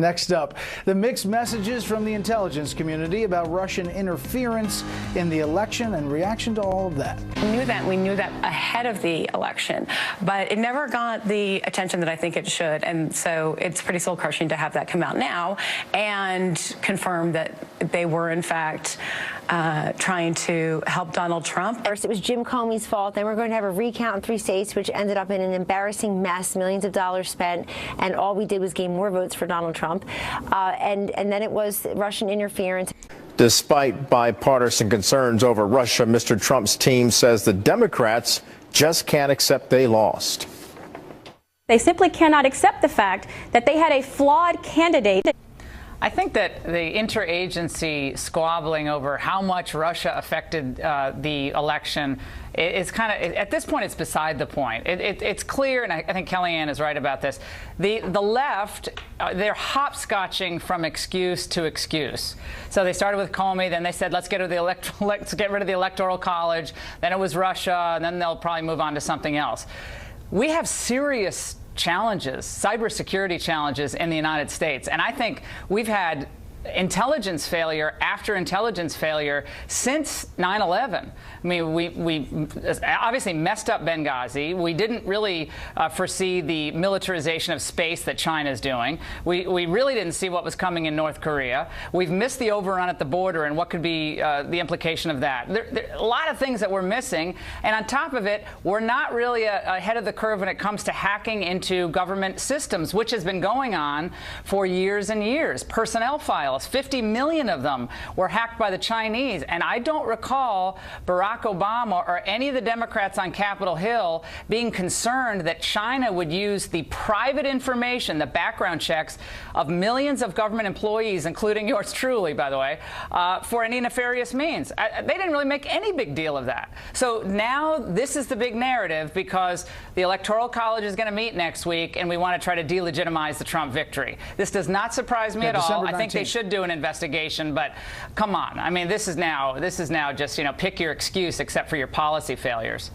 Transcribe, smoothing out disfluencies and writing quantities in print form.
Next up, the mixed messages from the intelligence community about Russian interference in the election and reaction to all of that. We knew that ahead of the election, but it never got the attention that I think it should. And so it's pretty soul crushing to have that come out now and confirm that they were, in fact, trying to help Donald Trump. First, it was Jim Comey's fault. Then we're going to have a recount in 3 states, which ended up in an embarrassing mess, millions of dollars spent, and all we did was gain more votes for Donald Trump. And then it was Russian interference. Despite bipartisan concerns over Russia, Mr. Trump's team says the Democrats just can't accept they lost. They simply cannot accept the fact that they had a flawed candidate. I think that the interagency squabbling over how much Russia affected the election is kind of, at this point, it's beside the point. It's clear, and I think Kellyanne is right about this. The left, they're hopscotching from excuse to excuse. So they started with Comey, then they said, let's get rid of the Electoral College. Then it was Russia, and then they'll probably move on to something else. We have serious challenges, cybersecurity challenges in the United States. And I think we've had intelligence failure after intelligence failure since 9/11. I mean, we obviously messed up Benghazi. We didn't really foresee the militarization of space that China's doing. We really didn't see what was coming in North Korea. We've missed the overrun at the border and what could be the implication of that. There are a lot of things that we're missing. And on top of it, we're not really ahead of the curve when it comes to hacking into government systems, which has been going on for years and years. Personnel files. 50 million of them were hacked by the Chinese. And I don't recall Barack Obama or any of the Democrats on Capitol Hill being concerned that China would use the private information, the background checks of millions of government employees, including yours truly, by the way, for any nefarious means. They didn't really make any big deal of that. So now this is the big narrative because the Electoral College is going to meet next week and we want to try to delegitimize the Trump victory. This does not surprise me at all. I think they should do an investigation, but come on. I mean, this is now just, pick your excuse except for your policy failures.